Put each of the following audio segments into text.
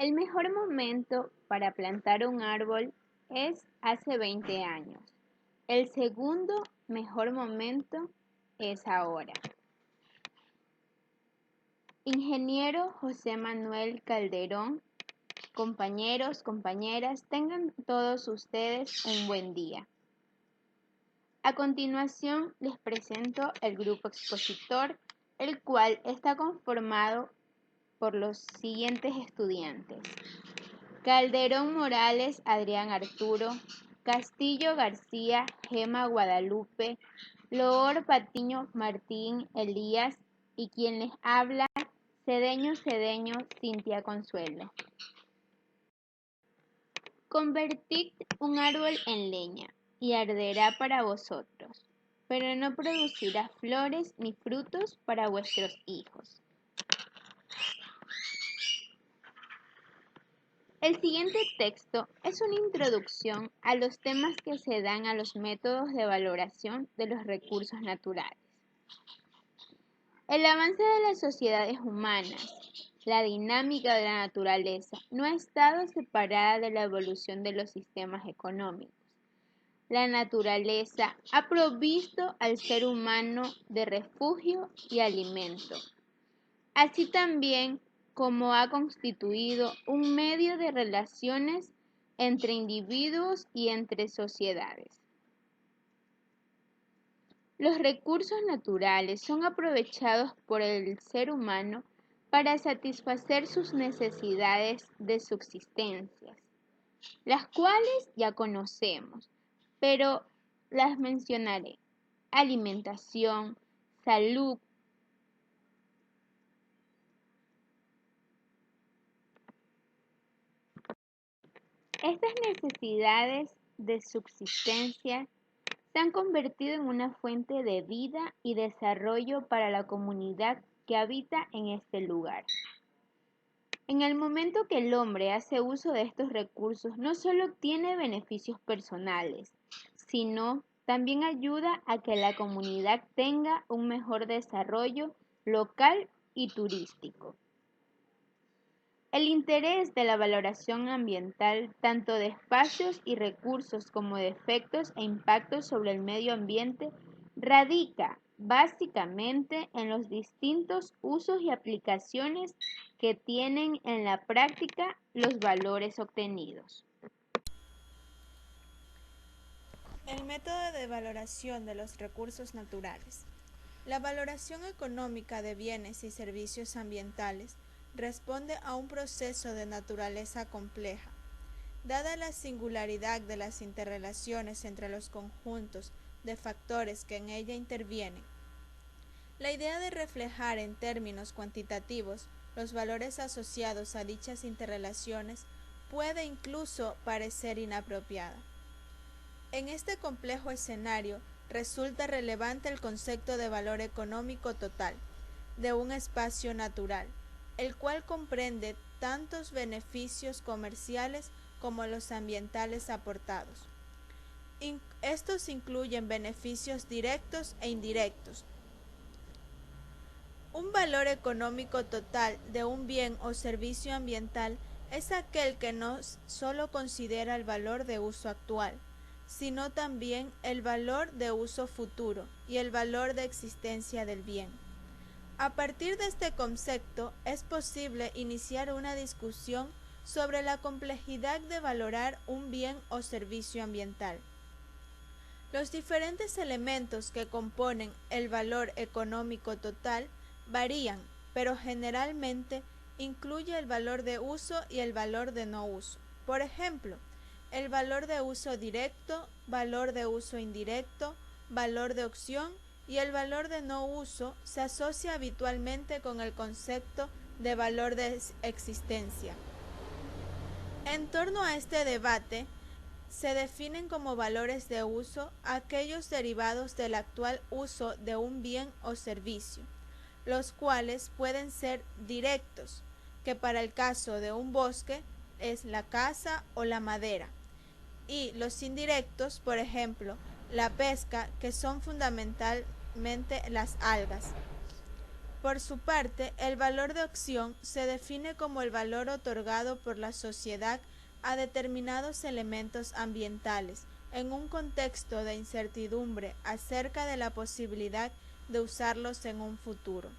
El mejor momento para plantar un árbol es hace 20 años. El segundo mejor momento es ahora. Ingeniero José Manuel Calderón, compañeros, compañeras, tengan todos ustedes un buen día. A continuación les presento el grupo expositor, el cual está conformado por los siguientes estudiantes: Calderón Morales Adrián Arturo, Castillo García Gema Guadalupe, Loor Patiño Martín Elías y quien les habla Cedeño Cintia Consuelo. Convertid un árbol en leña y arderá para vosotros, pero no producirá flores ni frutos para vuestros hijos. El siguiente texto es una introducción a los temas que se dan a los métodos de valoración de los recursos naturales. El avance de las sociedades humanas, la dinámica de la naturaleza, no ha estado separada de la evolución de los sistemas económicos. La naturaleza ha provisto al ser humano de refugio y alimento, así también como ha constituido un medio de relaciones entre individuos y entre sociedades. Los recursos naturales son aprovechados por el ser humano para satisfacer sus necesidades de subsistencia, las cuales ya conocemos, pero las mencionaré: alimentación, salud, estas necesidades de subsistencia se han convertido en una fuente de vida y desarrollo para la comunidad que habita en este lugar. En el momento que el hombre hace uso de estos recursos, no solo obtiene beneficios personales, sino también ayuda a que la comunidad tenga un mejor desarrollo local y turístico. El interés de la valoración ambiental, tanto de espacios y recursos como de efectos e impactos sobre el medio ambiente, radica básicamente en los distintos usos y aplicaciones que tienen en la práctica los valores obtenidos. El método de valoración de los recursos naturales. La valoración económica de bienes y servicios ambientales responde a un proceso de naturaleza compleja. Dada la singularidad de las interrelaciones entre los conjuntos de factores que en ella intervienen, la idea de reflejar en términos cuantitativos los valores asociados a dichas interrelaciones puede incluso parecer inapropiada. En este complejo escenario, resulta relevante el concepto de valor económico total de un espacio natural, el cual comprende tantos beneficios comerciales como los ambientales aportados. Estos incluyen beneficios directos e indirectos. Un valor económico total de un bien o servicio ambiental es aquel que no solo considera el valor de uso actual, sino también el valor de uso futuro y el valor de existencia del bien. A partir de este concepto, es posible iniciar una discusión sobre la complejidad de valorar un bien o servicio ambiental. Los diferentes elementos que componen el valor económico total varían, pero generalmente incluye el valor de uso y el valor de no uso. Por ejemplo, el valor de uso directo, valor de uso indirecto, valor de opción y el valor de no uso se asocia habitualmente con el concepto de valor de existencia. En torno a este debate, se definen como valores de uso aquellos derivados del actual uso de un bien o servicio, los cuales pueden ser directos, que para el caso de un bosque es la caza o la madera, y los indirectos, por ejemplo, la pesca, que son fundamentalmente las algas. Por su parte, el valor de opción se define como el valor otorgado por la sociedad a determinados elementos ambientales en un contexto de incertidumbre acerca de la posibilidad de usarlos en un futuro.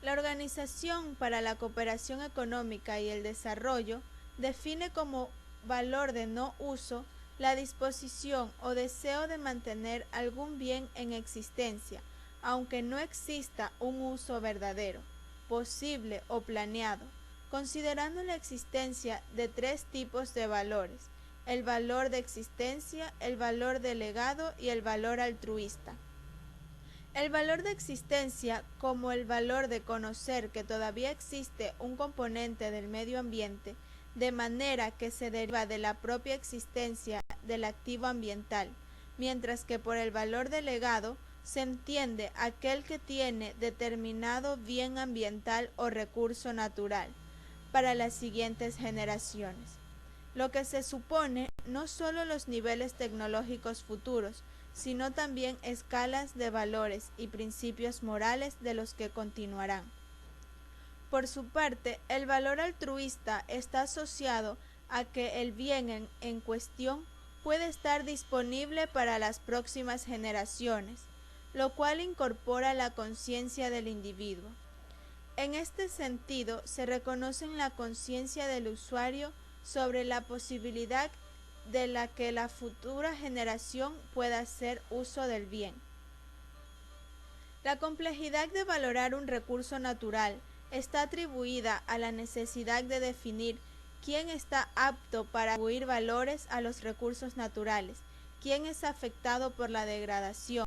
La Organización para la Cooperación Económica y el Desarrollo define como valor de no uso la disposición o deseo de mantener algún bien en existencia, aunque no exista un uso verdadero, posible o planeado, considerando la existencia de tres tipos de valores: el valor de existencia, el valor delegado y el valor altruista. El valor de existencia, como el valor de conocer que todavía existe un componente del medio ambiente, de manera que se deriva de la propia existencia del activo ambiental, mientras que por el valor delegado se entiende aquel que tiene determinado bien ambiental o recurso natural para las siguientes generaciones. Lo que se supone no solo los niveles tecnológicos futuros, sino también escalas de valores y principios morales de los que continuarán. Por su parte, el valor altruista está asociado a que el bien en cuestión puede estar disponible para las próximas generaciones, lo cual incorpora la conciencia del individuo. En este sentido, se reconoce la conciencia del usuario sobre la posibilidad de la que la futura generación pueda hacer uso del bien. La complejidad de valorar un recurso natural está atribuida a la necesidad de definir quién está apto para atribuir valores a los recursos naturales, quién es afectado por la degradación,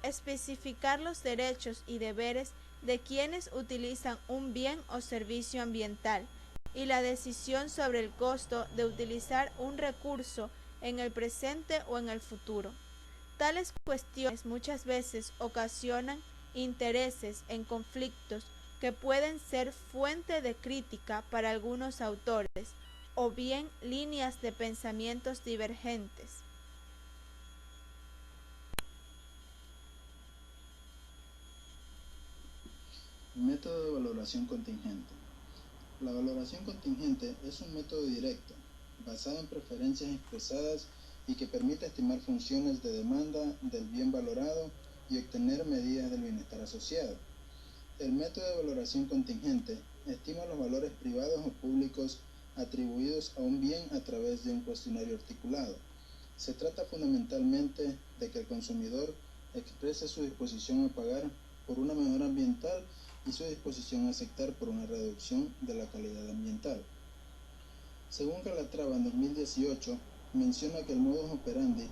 especificar los derechos y deberes de quienes utilizan un bien o servicio ambiental, y la decisión sobre el costo de utilizar un recurso en el presente o en el futuro. Tales cuestiones muchas veces ocasionan intereses en conflictos que pueden ser fuente de crítica para algunos autores o bien líneas de pensamientos divergentes. Método de valoración contingente. La valoración contingente es un método directo, basado en preferencias expresadas y que permite estimar funciones de demanda del bien valorado y obtener medidas del bienestar asociado. El método de valoración contingente estima los valores privados o públicos atribuidos a un bien a través de un cuestionario articulado. Se trata fundamentalmente de que el consumidor exprese su disposición a pagar por una mejora ambiental y su disposición a aceptar por una reducción de la calidad ambiental. Según Calatrava en 2018, menciona que el modus operandi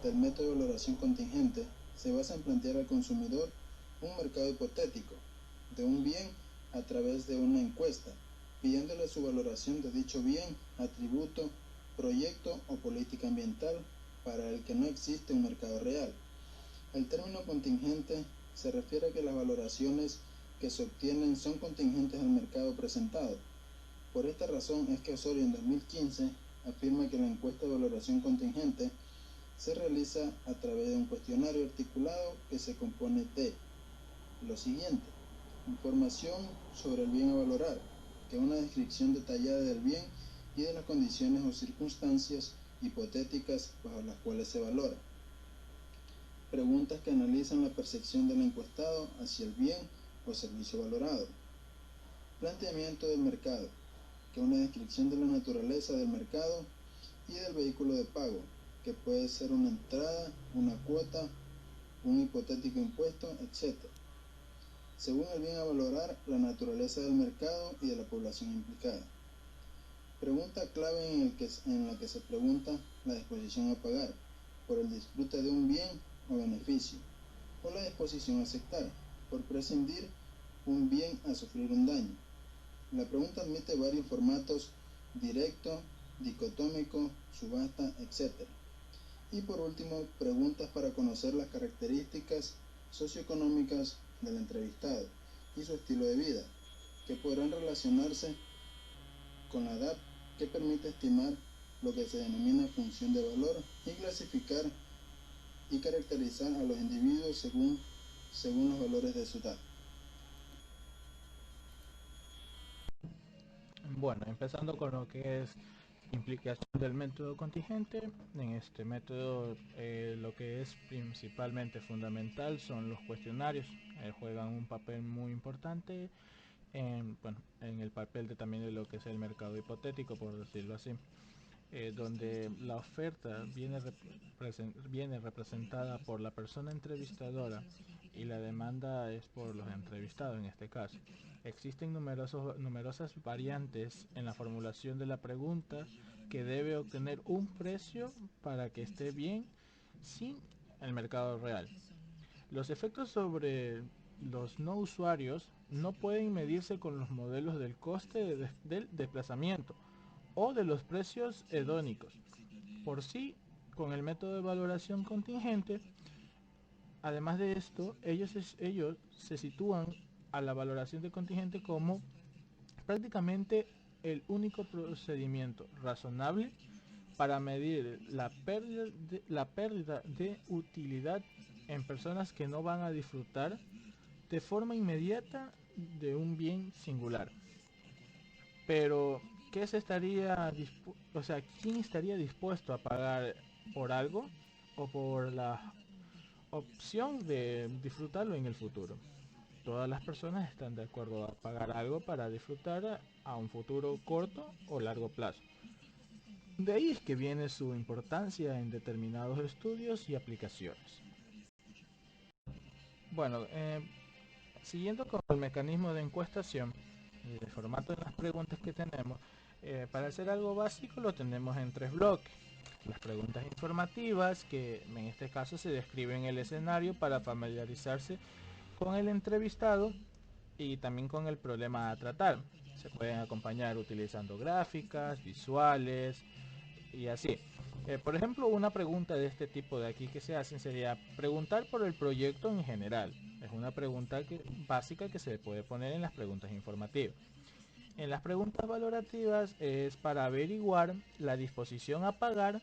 del método de valoración contingente se basa en plantear al consumidor un mercado hipotético de un bien a través de una encuesta, pidiéndole su valoración de dicho bien, atributo, proyecto o política ambiental para el que no existe un mercado real. El término contingente se refiere a que las valoraciones que se obtienen son contingentes al mercado presentado. Por esta razón es que Osorio en 2015 afirma que la encuesta de valoración contingente se realiza a través de un cuestionario articulado que se compone de lo siguiente: información sobre el bien a valorar, que es una descripción detallada del bien y de las condiciones o circunstancias hipotéticas bajo las cuales se valora. Preguntas que analizan la percepción del encuestado hacia el bien o servicio valorado. Planteamiento del mercado, que es una descripción de la naturaleza del mercado y del vehículo de pago, que puede ser una entrada, una cuota, un hipotético impuesto, etc. Según el bien a valorar, la naturaleza del mercado y de la población implicada. Pregunta clave en la que se pregunta la disposición a pagar por el disfrute de un bien o beneficio, o la disposición a aceptar por prescindir un bien a sufrir un daño. La pregunta admite varios formatos: directo, dicotómico, subasta, etc. Y por último, preguntas para conocer las características socioeconómicas del entrevistado y su estilo de vida, que podrán relacionarse con la edad, que permite estimar lo que se denomina función de valor y clasificar y caracterizar a los individuos según según los valores de su edad. Bueno, empezando con lo que es implicación del método contingente. En este método lo que es principalmente fundamental son los cuestionarios. Juegan un papel muy importante en el papel también de lo que es el mercado hipotético, por decirlo así. Donde la oferta viene representada por la persona entrevistadora y la demanda es por los entrevistados en este caso. Existen numerosas variantes en la formulación de la pregunta que debe obtener un precio para que esté bien sin el mercado real. Los efectos sobre los no usuarios no pueden medirse con los modelos del coste del desplazamiento o de los precios hedónicos. Por sí, con el método de valoración contingente, además de esto, ellos se sitúan a la valoración de contingente como prácticamente el único procedimiento razonable para medir la pérdida de utilidad en personas que no van a disfrutar de forma inmediata de un bien singular. Pero ¿qué se estaría quién estaría dispuesto a pagar por algo o por la opción de disfrutarlo en el futuro? Todas las personas están de acuerdo a pagar algo para disfrutar a un futuro corto o largo plazo. De ahí es que viene su importancia en determinados estudios y aplicaciones. Bueno, siguiendo con el mecanismo de encuestación y el formato de las preguntas que tenemos, para hacer algo básico lo tenemos en 3 bloques. Las preguntas informativas, que en este caso se describen el escenario para familiarizarse con el entrevistado y también con el problema a tratar. Se pueden acompañar utilizando gráficas, visuales y así. Por ejemplo, una pregunta de este tipo de aquí que se hacen sería preguntar por el proyecto en general. Es una pregunta básica que se puede poner en las preguntas informativas. En las preguntas valorativas es para averiguar la disposición a pagar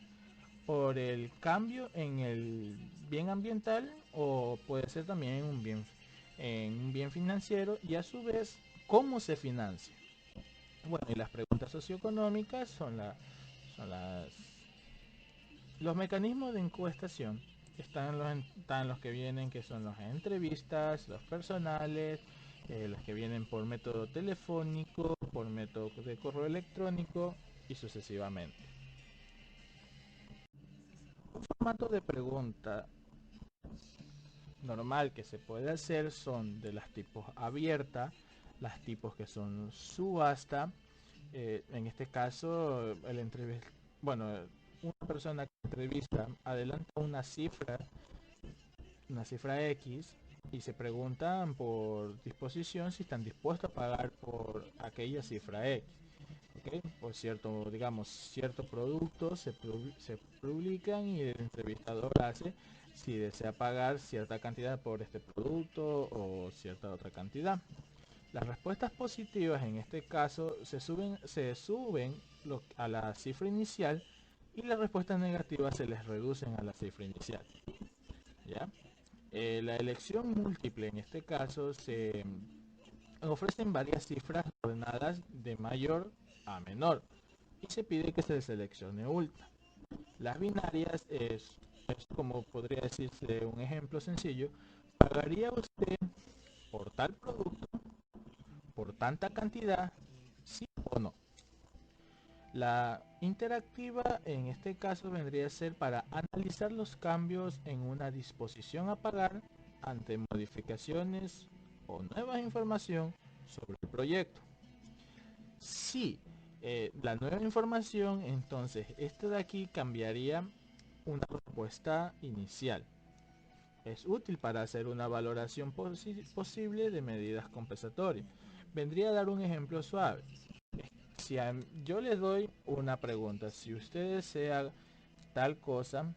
por el cambio en el bien ambiental o puede ser también en un bien financiero y a su vez cómo se financia. Bueno, y las preguntas socioeconómicas son los mecanismos de encuestación. Están los que vienen, que son las entrevistas, los personales, los que vienen por método telefónico, por método de correo electrónico y sucesivamente. Un formato de pregunta normal que se puede hacer son de las tipos abierta, las tipos que son subasta. En este caso, una persona que entrevista adelanta una cifra X y se preguntan por disposición si están dispuestos a pagar por aquella cifra X. ¿Okay? Por cierto producto se publican y el entrevistador hace si desea pagar cierta cantidad por este producto o cierta otra cantidad. Las respuestas positivas en este caso se suben a la cifra inicial y las respuestas negativas se les reducen a la cifra inicial. ¿Ya? La elección múltiple en este caso se ofrecen varias cifras ordenadas de mayor a menor y se pide que se seleccione última. Las binarias es como podría decirse un ejemplo sencillo: ¿pagaría usted por tal producto por tanta cantidad, sí o no? La interactiva en este caso vendría a ser para analizar los cambios en una disposición a pagar ante modificaciones o nueva información sobre el proyecto. Si la nueva información, entonces esto de aquí cambiaría una respuesta inicial. Es útil para hacer una valoración posible de medidas compensatorias. Vendría a dar un ejemplo suave. Si yo les doy una pregunta, si usted desea tal cosa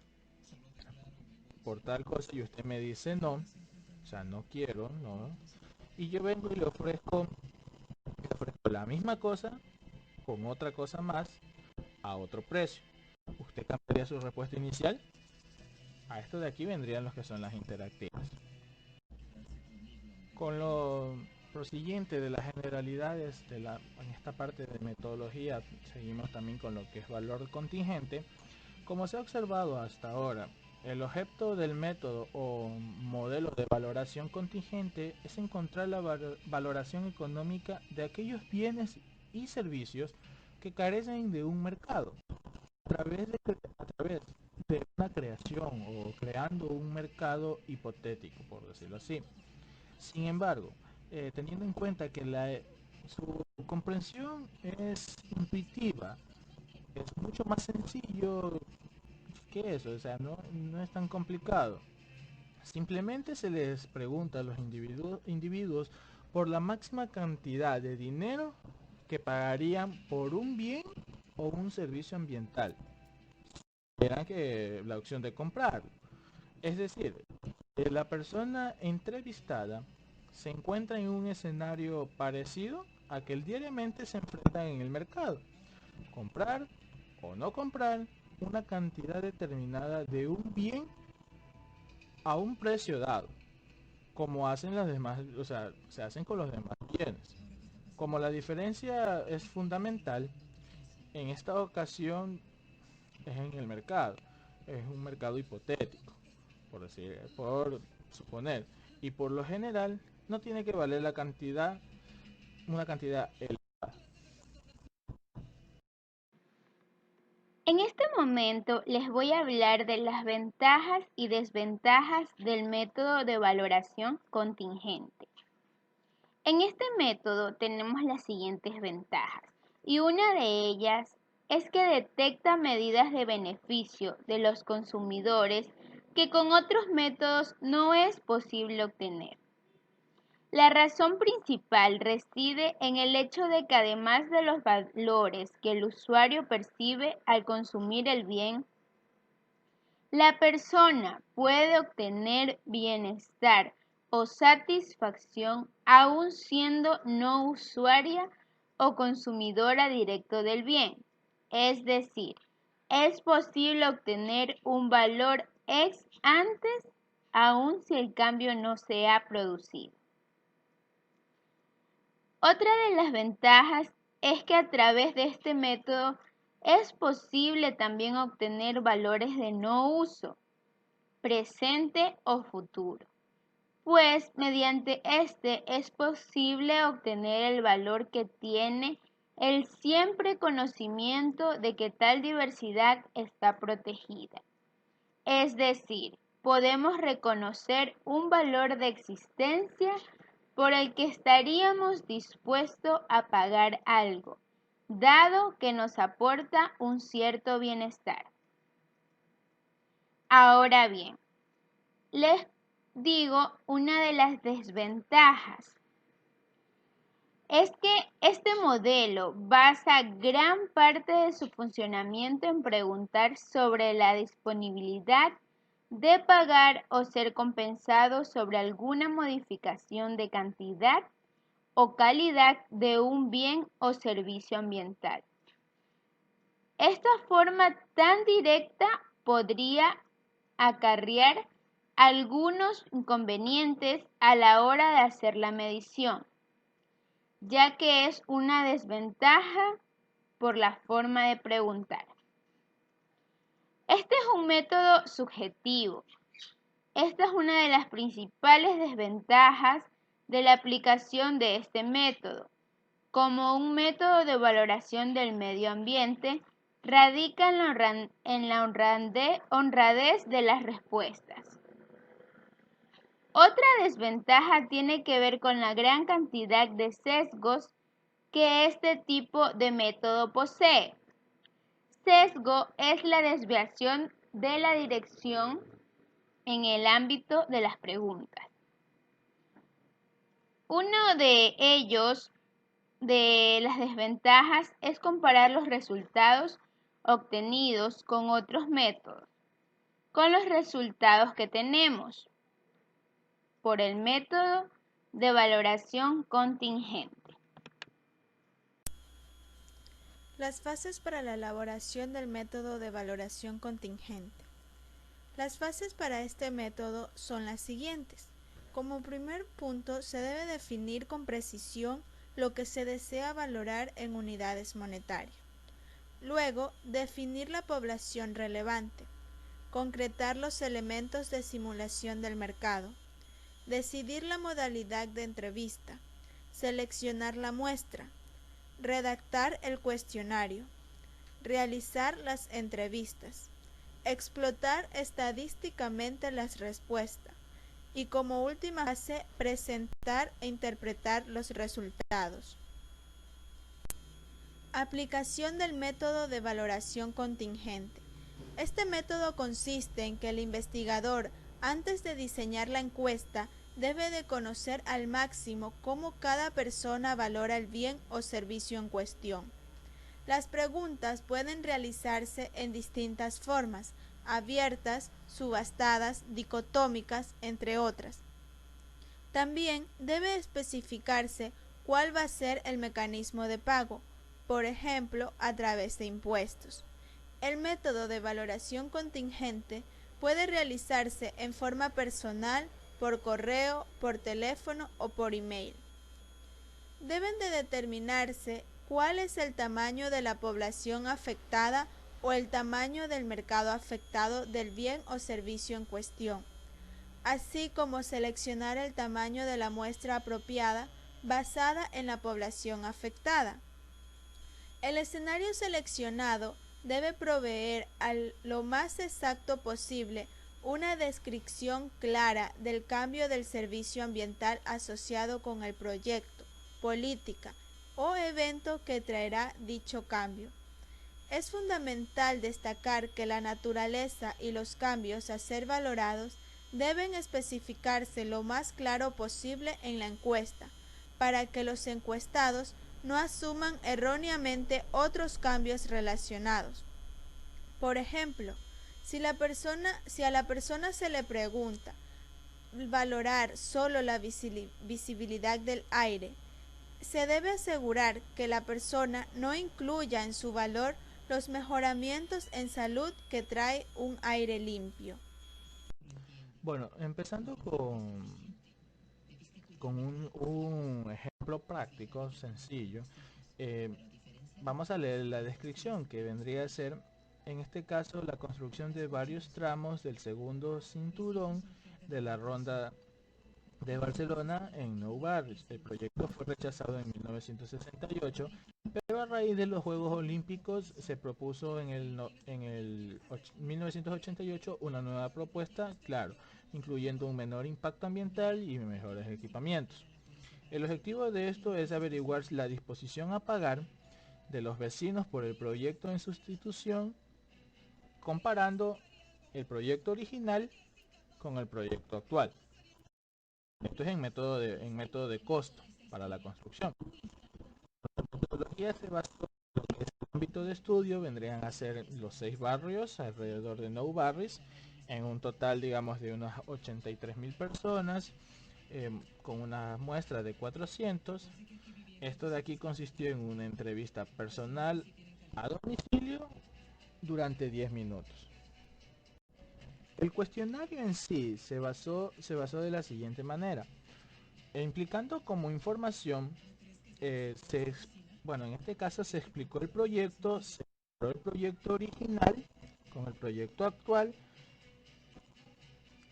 por tal cosa y usted me dice no, o sea, no quiero, no, y yo vengo y le ofrezco la misma cosa con otra cosa más a otro precio, ¿usted cambiaría su respuesta inicial? A esto de aquí vendrían los que son las interactivas. Con lo prosiguiente de las generalidades en esta parte de metodología, seguimos también con lo que es valor contingente. Como se ha observado hasta ahora, el objeto del método o modelo de valoración contingente es encontrar la valoración económica de aquellos bienes y servicios que carecen de un mercado a través de una creación o creando un mercado hipotético, por decirlo así. Sin embargo, teniendo en cuenta que su comprensión es intuitiva, es mucho más sencillo que eso, o sea, no es tan complicado. Simplemente se les pregunta a los individuos por la máxima cantidad de dinero que pagarían por un bien o un servicio ambiental. Verán que la opción de comprar. Es decir, la persona entrevistada se encuentra en un escenario parecido a que diariamente se enfrentan en el mercado. Comprar o no comprar una cantidad determinada de un bien a un precio dado, como hacen las demás, o sea, se hacen con los demás bienes. Como la diferencia es fundamental, en esta ocasión es en el mercado, es un mercado hipotético, por suponer, y por lo general no tiene que valer una cantidad elevada. En este momento les voy a hablar de las ventajas y desventajas del método de valoración contingente. En este método tenemos las siguientes ventajas, y una de ellas es que detecta medidas de beneficio de los consumidores que con otros métodos no es posible obtener. La razón principal reside en el hecho de que además de los valores que el usuario percibe al consumir el bien, la persona puede obtener bienestar o satisfacción aun siendo no usuaria o consumidora directo del bien. Es decir, es posible obtener un valor ex antes aun si el cambio no se ha producido. Otra de las ventajas es que a través de este método es posible también obtener valores de no uso, presente o futuro, pues mediante este es posible obtener el valor que tiene el siempre conocimiento de que tal diversidad está protegida. Es decir, podemos reconocer un valor de existencia por el que estaríamos dispuestos a pagar algo, dado que nos aporta un cierto bienestar. Ahora bien, les digo una de las desventajas. Es que este modelo basa gran parte de su funcionamiento en preguntar sobre la disponibilidad de pagar o ser compensado sobre alguna modificación de cantidad o calidad de un bien o servicio ambiental. Esta forma tan directa podría acarrear algunos inconvenientes a la hora de hacer la medición, ya que es una desventaja por la forma de preguntar. Este es un método subjetivo. Esta es una de las principales desventajas de la aplicación de este método. Como un método de valoración del medio ambiente, radica en la honradez de las respuestas. Otra desventaja tiene que ver con la gran cantidad de sesgos que este tipo de método posee. Sesgo es la desviación de la dirección en el ámbito de las preguntas. Uno de ellos, de las desventajas, es comparar los resultados obtenidos con otros métodos, con los resultados que tenemos por el método de valoración contingente. Las fases para la elaboración del método de valoración contingente. Las fases para este método son las siguientes. Como primer punto, se debe definir con precisión lo que se desea valorar en unidades monetarias. Luego, definir la población relevante, concretar los elementos de simulación del mercado, decidir la modalidad de entrevista, seleccionar la muestra, redactar el cuestionario, realizar las entrevistas, explotar estadísticamente las respuestas y como última fase presentar e interpretar los resultados. Aplicación del método de valoración contingente. Este método consiste en que el investigador, antes de diseñar la encuesta, debe de conocer al máximo cómo cada persona valora el bien o servicio en cuestión. Las preguntas pueden realizarse en distintas formas, abiertas, subastadas, dicotómicas, entre otras. También debe especificarse cuál va a ser el mecanismo de pago, por ejemplo, a través de impuestos. El método de valoración contingente puede realizarse en forma personal, por correo, por teléfono o por email. Deben de determinarse cuál es el tamaño de la población afectada o el tamaño del mercado afectado del bien o servicio en cuestión, así como seleccionar el tamaño de la muestra apropiada basada en la población afectada. El escenario seleccionado debe proveer lo más exacto posible una descripción clara del cambio del servicio ambiental asociado con el proyecto, política o evento que traerá dicho cambio. Es fundamental destacar que la naturaleza y los cambios a ser valorados deben especificarse lo más claro posible en la encuesta, para que los encuestados no asuman erróneamente otros cambios relacionados. Por ejemplo, si a la persona se le pregunta valorar solo la visibilidad del aire, se debe asegurar que la persona no incluya en su valor los mejoramientos en salud que trae un aire limpio. Bueno, empezando con un ejemplo práctico, sencillo, eh, vamos a leer la descripción que vendría a ser, en este caso, la construcción de varios tramos del segundo cinturón de la ronda de Barcelona en Nou Barris. El proyecto fue rechazado en 1968, pero a raíz de los Juegos Olímpicos se propuso en el 1988 una nueva propuesta, claro, incluyendo un menor impacto ambiental y mejores equipamientos. El objetivo de esto es averiguar la disposición a pagar de los vecinos por el proyecto en sustitución, comparando el proyecto original con el proyecto actual. Esto es en método de costo para la construcción. La metodología se basó en lo que es el ámbito de estudio, vendrían a ser los 6 barrios alrededor de Nou Barris, en un total, digamos, de unas 83.000 personas, con una muestra de 400. Esto de aquí consistió en una entrevista personal a domicilio durante 10 minutos. El cuestionario en sí se basó de la siguiente manera, implicando como información, en este caso se explicó el proyecto, se comparó el proyecto original con el proyecto actual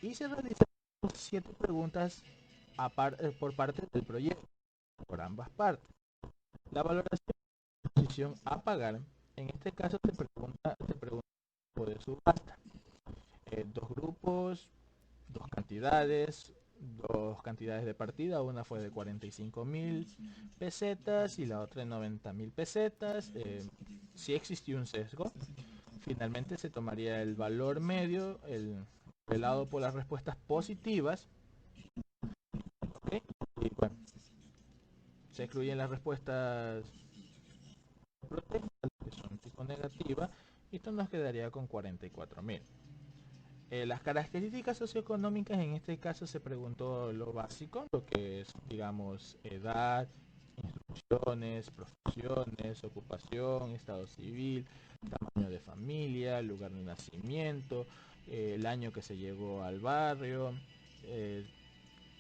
y se realizaron 7 preguntas por parte del proyecto, por ambas partes. La valoración de posición a pagar, en este caso se pregunta tipo de subasta. Dos grupos, dos cantidades de partida, una fue de 45.000 pesetas y la otra de 90.000 pesetas. Si existió un sesgo, finalmente se tomaría el valor medio, el velado por las respuestas positivas, ¿okay? Y bueno, se excluyen las respuestas protestas, que son tipo negativa, y esto nos quedaría con 44.000. Las características socioeconómicas, en este caso se preguntó lo básico, lo que es, digamos, edad, instrucciones, profesiones, ocupación, estado civil, tamaño de familia, lugar de nacimiento, el año que se llegó al barrio,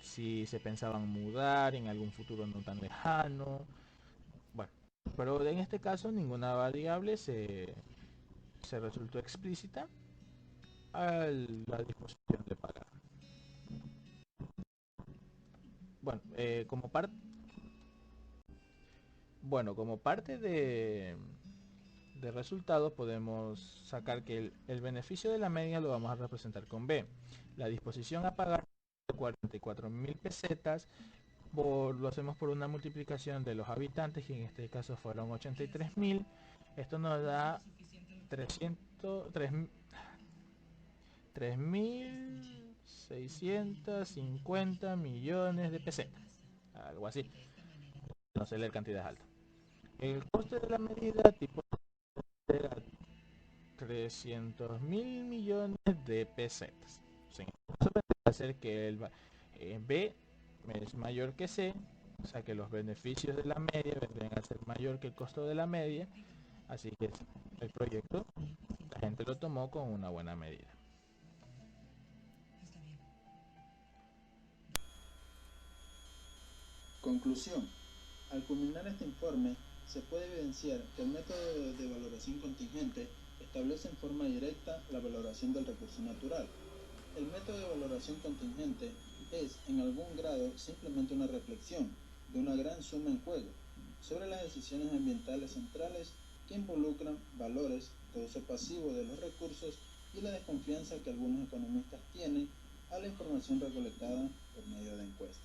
si se pensaban mudar en algún futuro no tan lejano. Bueno, pero en este caso ninguna variable se resultó explícita a la disposición de pagar. Bueno, como parte de resultados podemos sacar que el beneficio de la media lo vamos a representar con B. La disposición a pagar 44.000 pesetas lo hacemos por una multiplicación de los habitantes, que en este caso fueron 83.000. Esto nos da 3.650 millones de pesetas, algo así. No sé leer cantidades altas. El coste de la medida tipo era 300.000 millones de pesetas. Eso vendría a ser que el B es mayor que C, o sea que los beneficios de la media vendrían a ser mayor que el costo de la media, así que el proyecto la gente lo tomó con una buena medida. Conclusión. Al culminar este informe, se puede evidenciar que el método de valoración contingente establece en forma directa la valoración del recurso natural. El método de valoración contingente es, en algún grado, simplemente una reflexión de una gran suma en juego sobre las decisiones ambientales centrales que involucran valores de uso pasivo de los recursos y la desconfianza que algunos economistas tienen a la información recolectada por medio de encuestas.